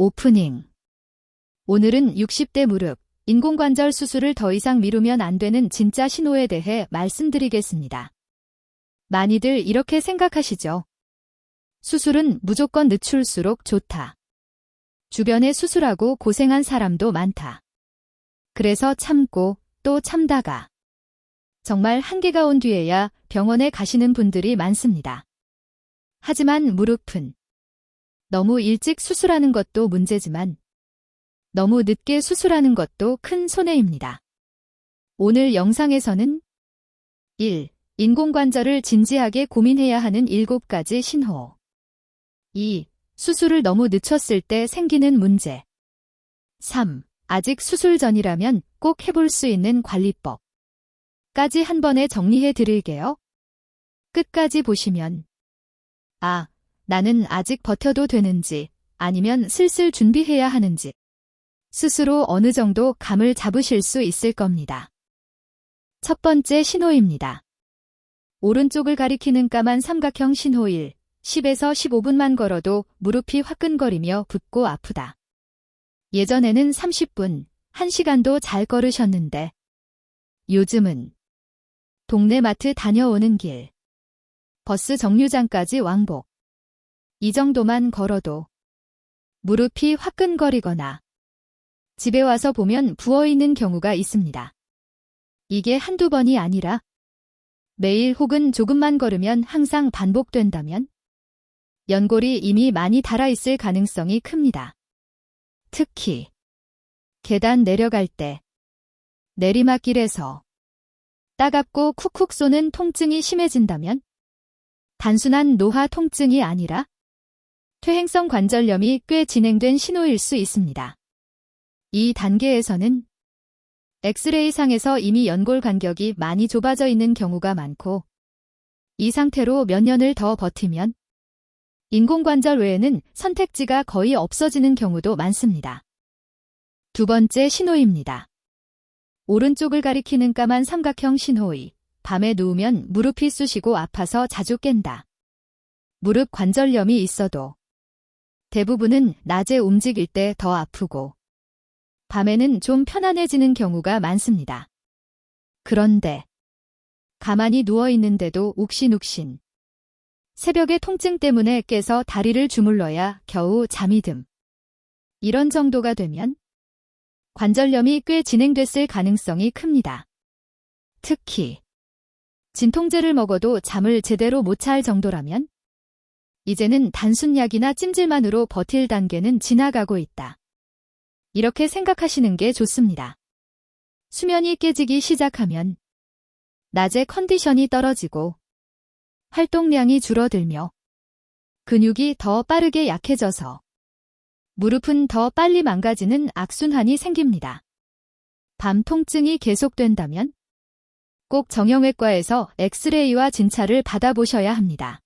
오프닝. 오늘은 60대 무릎, 인공관절 수술을 더 이상 미루면 안 되는 진짜 신호에 대해 말씀드리겠습니다. 많이들 이렇게 생각하시죠? 수술은 무조건 늦출수록 좋다. 주변에 수술하고 고생한 사람도 많다. 그래서 참고 또 참다가 정말 한계가 온 뒤에야 병원에 가시는 분들이 많습니다. 하지만 무릎은 너무 일찍 수술하는 것도 문제지만 너무 늦게 수술하는 것도 큰 손해입니다. 오늘 영상에서는 1. 인공관절을 진지하게 고민해야 하는 7가지 신호. 2. 수술을 너무 늦췄을 때 생기는 문제. 3. 아직 수술 전이라면 꼭 해볼 수 있는 관리법. 까지 한 번에 정리해 드릴게요. 끝까지 보시면 나는 아직 버텨도 되는지 아니면 슬슬 준비해야 하는지 스스로 어느 정도 감을 잡으실 수 있을 겁니다. 첫 번째 신호입니다. 오른쪽을 가리키는 까만 삼각형 신호 1. 10에서 15분만 걸어도 무릎이 화끈거리며 붓고 아프다. 예전에는 30분, 1시간도 잘 걸으셨는데 요즘은 동네 마트 다녀오는 길, 버스 정류장까지 왕복. 이 정도만 걸어도 무릎이 화끈거리거나 집에 와서 보면 부어있는 경우가 있습니다. 이게 한두 번이 아니라 매일 혹은 조금만 걸으면 항상 반복된다면 연골이 이미 많이 닳아있을 가능성이 큽니다. 특히 계단 내려갈 때 내리막길에서 따갑고 쿡쿡 쏘는 통증이 심해진다면 단순한 노화 통증이 아니라 퇴행성 관절염이 꽤 진행된 신호일 수 있습니다. 이 단계에서는 엑스레이상에서 이미 연골 간격이 많이 좁아져 있는 경우가 많고 이 상태로 몇 년을 더 버티면 인공관절 외에는 선택지가 거의 없어지는 경우도 많습니다. 두 번째 신호입니다. 오른쪽을 가리키는 까만 삼각형 신호 2. 밤에 누우면 무릎이 쑤시고 아파서 자주 깬다. 무릎 관절염이 있어도 대부분은 낮에 움직일 때 더 아프고 밤에는 좀 편안해지는 경우가 많습니다. 그런데 가만히 누워있는데도 욱신욱신 새벽에 통증 때문에 깨서 다리를 주물러야 겨우 잠이 듦. 이런 정도가 되면 관절염이 꽤 진행됐을 가능성이 큽니다. 특히 진통제를 먹어도 잠을 제대로 못 잘 정도라면 이제는 단순 약이나 찜질만으로 버틸 단계는 지나가고 있다. 이렇게 생각하시는 게 좋습니다. 수면이 깨지기 시작하면 낮에 컨디션이 떨어지고 활동량이 줄어들며 근육이 더 빠르게 약해져서 무릎은 더 빨리 망가지는 악순환이 생깁니다. 밤 통증이 계속된다면 꼭 정형외과에서 엑스레이와 진찰을 받아보셔야 합니다.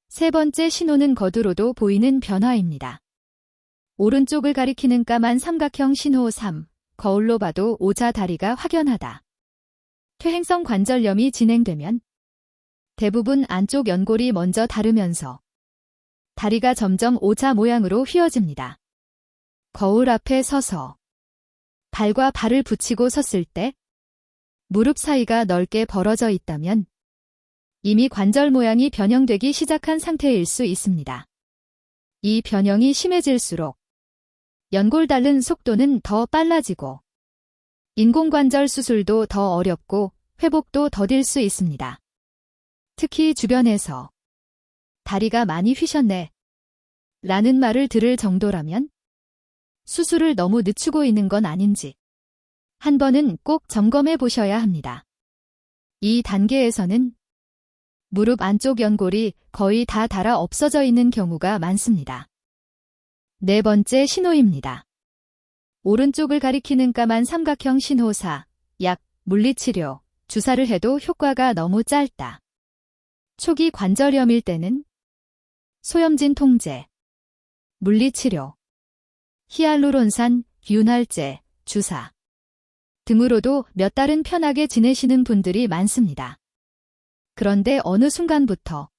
세 번째 신호는 겉으로도 보이는 변화입니다. 오른쪽을 가리키는 까만 삼각형 신호 3. 거울로 봐도 오자 다리가 확연하다. 퇴행성 관절염이 진행되면 대부분 안쪽 연골이 먼저 닳으면서 다리가 점점 오자 모양으로 휘어집니다. 거울 앞에 서서 발과 발을 붙이고 섰을 때 무릎 사이가 넓게 벌어져 있다면 이미 관절 모양이 변형되기 시작한 상태일 수 있습니다. 이 변형이 심해질수록 연골 닳는 속도는 더 빨라지고 인공관절 수술도 더 어렵고 회복도 더딜 수 있습니다. 특히 주변에서 다리가 많이 휘셨네 라는 말을 들을 정도라면 수술을 너무 늦추고 있는 건 아닌지 한 번은 꼭 점검해 보셔야 합니다. 이 단계에서는 무릎 안쪽 연골이 거의 다 닳아 없어져 있는 경우가 많습니다. 네 번째 신호입니다. 오른쪽을 가리키는 까만 삼각형 신호 4. 약, 물리치료, 주사를 해도 효과가 너무 짧다. 초기 관절염일 때는 소염진 통제, 물리치료, 히알루론산, 윤활제, 주사 등으로도 몇 달은 편하게 지내시는 분들이 많습니다. 그런데 어느 순간부터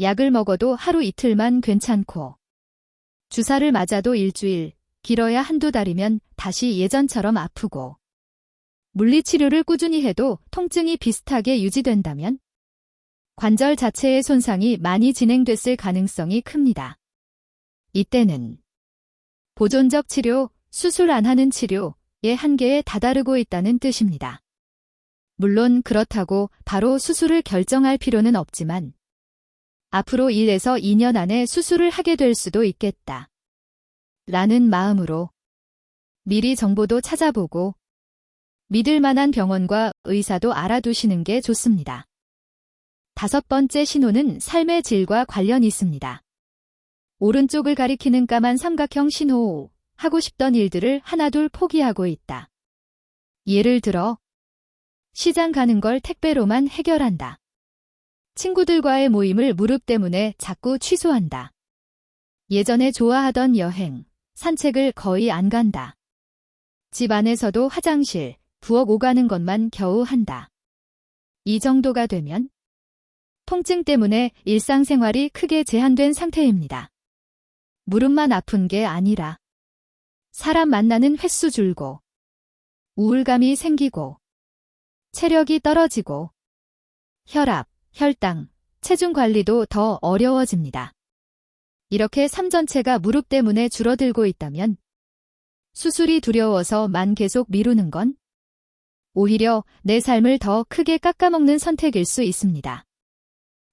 약을 먹어도 하루 이틀만 괜찮고 주사를 맞아도 일주일, 길어야 한두 달이면 다시 예전처럼 아프고, 물리치료를 꾸준히 해도 통증이 비슷하게 유지된다면 관절 자체의 손상이 많이 진행됐을 가능성이 큽니다. 이때는 보존적 치료, 수술 안 하는 치료의 한계에 다다르고 있다는 뜻입니다. 물론 그렇다고 바로 수술을 결정할 필요는 없지만 앞으로 1에서 2년 안에 수술을 하게 될 수도 있겠다. 라는 마음으로 미리 정보도 찾아보고 믿을 만한 병원과 의사도 알아두시는 게 좋습니다. 5번째 신호는 삶의 질과 관련이 있습니다. 오른쪽을 가리키는 까만 삼각형 신호, 하고 싶던 일들을 하나둘 포기하고 있다. 예를 들어 시장 가는 걸 택배로만 해결한다. 친구들과의 모임을 무릎 때문에 자꾸 취소한다. 예전에 좋아하던 여행, 산책을 거의 안 간다. 집 안에서도 화장실, 부엌 오가는 것만 겨우 한다. 이 정도가 되면 통증 때문에 일상생활이 크게 제한된 상태입니다. 무릎만 아픈 게 아니라 사람 만나는 횟수 줄고 우울감이 생기고 체력이 떨어지고 혈압, 혈당, 체중 관리도 더 어려워집니다. 이렇게 삶 전체가 무릎 때문에 줄어들고 있다면 수술이 두려워서만 계속 미루는 건 오히려 내 삶을 더 크게 깎아먹는 선택일 수 있습니다.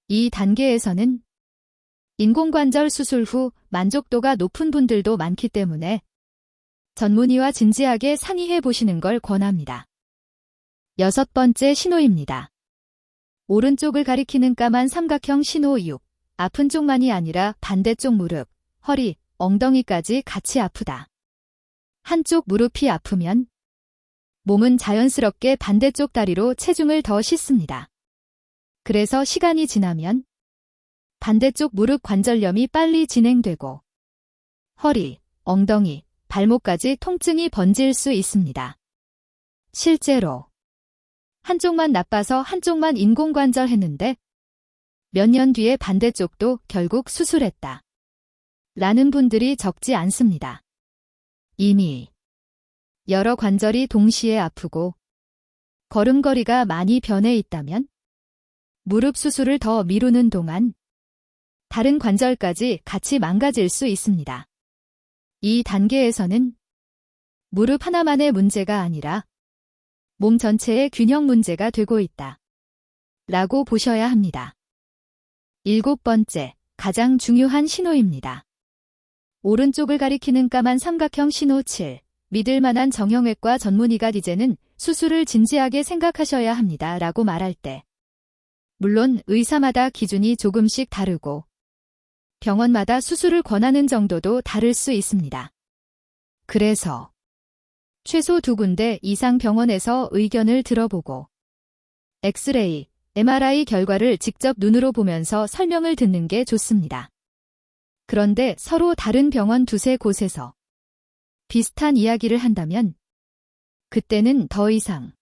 이 단계에서는 인공관절 수술 후 만족도가 높은 분들도 많기 때문에 전문의와 진지하게 상의해 보시는 걸 권합니다. 6번째 신호입니다. 오른쪽을 가리키는 까만 삼각형 신호 6. 아픈 쪽만이 아니라 반대쪽 무릎, 허리, 엉덩이까지 같이 아프다. 한쪽 무릎이 아프면 몸은 자연스럽게 반대쪽 다리로 체중을 더 싣습니다. 그래서 시간이 지나면 반대쪽 무릎 관절염이 빨리 진행되고 허리, 엉덩이, 발목까지 통증이 번질 수 있습니다. 실제로 한쪽만 나빠서 한쪽만 인공관절 했는데 몇 년 뒤에 반대쪽도 결국 수술했다. 라는 분들이 적지 않습니다. 이미 여러 관절이 동시에 아프고 걸음걸이가 많이 변해 있다면 무릎 수술을 더 미루는 동안 다른 관절까지 같이 망가질 수 있습니다. 이 단계에서는 무릎 하나만의 문제가 아니라 몸 전체의 균형 문제가 되고 있다. 라고 보셔야 합니다. 7번째, 가장 중요한 신호입니다. 오른쪽을 가리키는 까만 삼각형 신호 7. 믿을 만한 정형외과 전문의가 이제는 수술을 진지하게 생각하셔야 합니다. 라고 말할 때 물론 의사마다 기준이 조금씩 다르고 병원마다 수술을 권하는 정도도 다를 수 있습니다. 그래서 최소 2군데 이상 병원에서 의견을 들어보고 엑스레이, MRI 결과를 직접 눈으로 보면서 설명을 듣는 게 좋습니다. 그런데 서로 다른 병원 2-3곳에서 비슷한 이야기를 한다면 그때는 더 이상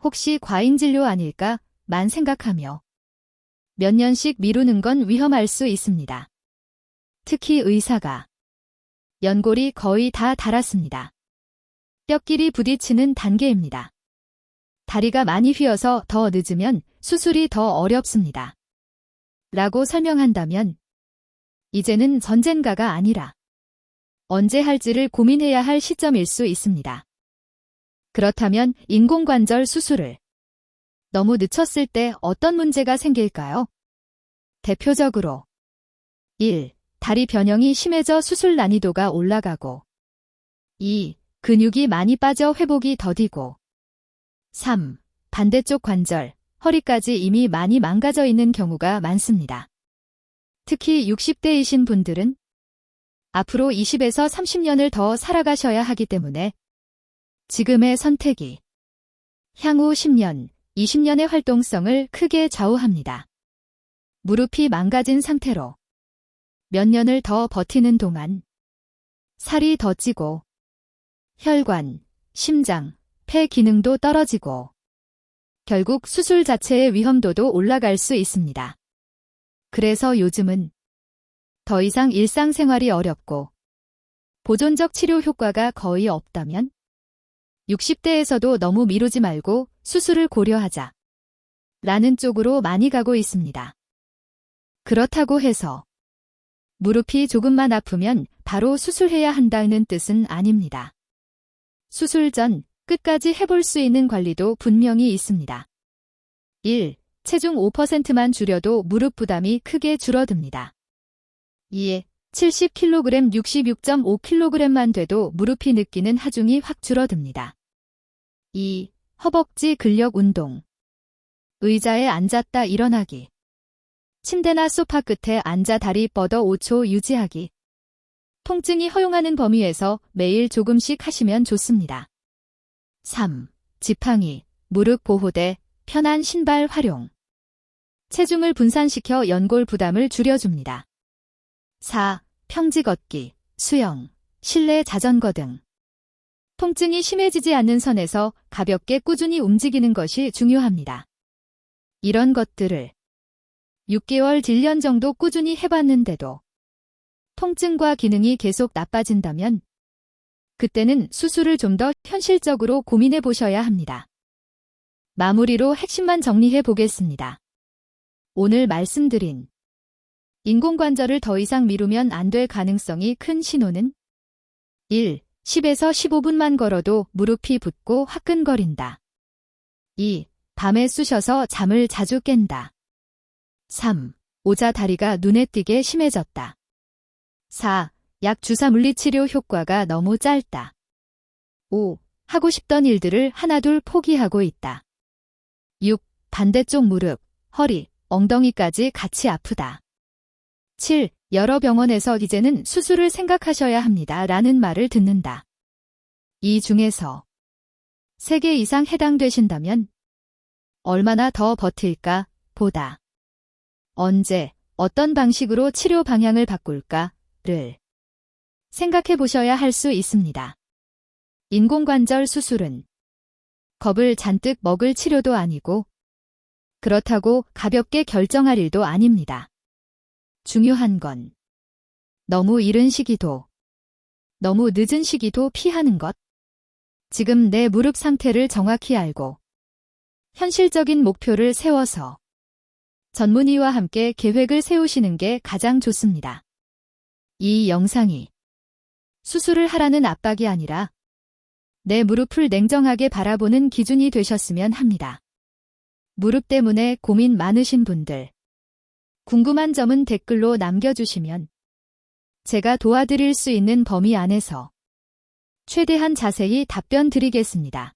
혹시 과잉진료 아닐까만 생각하며 몇 년씩 미루는 건 위험할 수 있습니다. 특히 의사가 연골이 거의 다 닳았습니다. 뼈끼리 부딪히는 단계입니다. 다리가 많이 휘어서 더 늦으면 수술이 더 어렵습니다. 라고 설명한다면 이제는 전젠가가 아니라 언제 할지를 고민해야 할 시점일 수 있습니다. 그렇다면 인공관절 수술을 너무 늦췄을 때 어떤 문제가 생길까요? 대표적으로 1. 다리 변형이 심해져 수술 난이도가 올라가고 2. 근육이 많이 빠져 회복이 더디고 3. 반대쪽 관절, 허리까지 이미 많이 망가져 있는 경우가 많습니다. 특히 60대이신 분들은 앞으로 20에서 30년을 더 살아가셔야 하기 때문에 지금의 선택이 향후 10년, 20년의 활동성을 크게 좌우합니다. 무릎이 망가진 상태로 몇 년을 더 버티는 동안 살이 더 찌고 혈관, 심장, 폐 기능도 떨어지고 결국 수술 자체의 위험도도 올라갈 수 있습니다. 그래서 요즘은 더 이상 일상생활이 어렵고 보존적 치료 효과가 거의 없다면 60대에서도 너무 미루지 말고 수술을 고려하자 라는 쪽으로 많이 가고 있습니다. 그렇다고 해서 무릎이 조금만 아프면 바로 수술해야 한다는 뜻은 아닙니다. 수술 전 끝까지 해볼 수 있는 관리도 분명히 있습니다. 1. 체중 5%만 줄여도 무릎 부담이 크게 줄어듭니다. 2. 70kg 66.5kg만 돼도 무릎이 느끼는 하중이 확 줄어듭니다. 2. 허벅지 근력 운동. 의자에 앉았다 일어나기. 침대나 소파 끝에 앉아 다리 뻗어 5초 유지하기. 통증이 허용하는 범위에서 매일 조금씩 하시면 좋습니다. 3. 지팡이, 무릎 보호대, 편한 신발 활용. 체중을 분산시켜 연골 부담을 줄여줍니다. 4. 평지 걷기, 수영, 실내 자전거 등. 통증이 심해지지 않는 선에서 가볍게 꾸준히 움직이는 것이 중요합니다. 이런 것들을 6개월 1년 정도 꾸준히 해봤는데도 통증과 기능이 계속 나빠진다면 그때는 수술을 좀 더 현실적으로 고민해 보셔야 합니다. 마무리로 핵심만 정리해 보겠습니다. 오늘 말씀드린 인공관절을 더 이상 미루면 안 될 가능성이 큰 신호는 1. 10에서 15분만 걸어도 무릎이 붓고 화끈거린다. 2. 밤에 쑤셔서 잠을 자주 깬다. 3. 오자 다리가 눈에 띄게 심해졌다. 4. 약 주사 물리치료 효과가 너무 짧다. 5. 하고 싶던 일들을 하나둘 포기하고 있다. 6. 반대쪽 무릎, 허리, 엉덩이까지 같이 아프다. 7. 여러 병원에서 이제는 수술을 생각하셔야 합니다. 라는 말을 듣는다. 이 중에서 3개 이상 해당되신다면 얼마나 더 버틸까 보다. 언제, 어떤 방식으로 치료 방향을 바꿀까를 생각해 보셔야 할 수 있습니다. 인공관절 수술은 겁을 잔뜩 먹을 치료도 아니고 그렇다고 가볍게 결정할 일도 아닙니다. 중요한 건 너무 이른 시기도 너무 늦은 시기도 피하는 것. 지금 내 무릎 상태를 정확히 알고 현실적인 목표를 세워서 전문의와 함께 계획을 세우시는 게 가장 좋습니다. 이 영상이 수술을 하라는 압박이 아니라 내 무릎을 냉정하게 바라보는 기준이 되셨으면 합니다. 무릎 때문에 고민 많으신 분들, 궁금한 점은 댓글로 남겨주시면 제가 도와드릴 수 있는 범위 안에서 최대한 자세히 답변 드리겠습니다.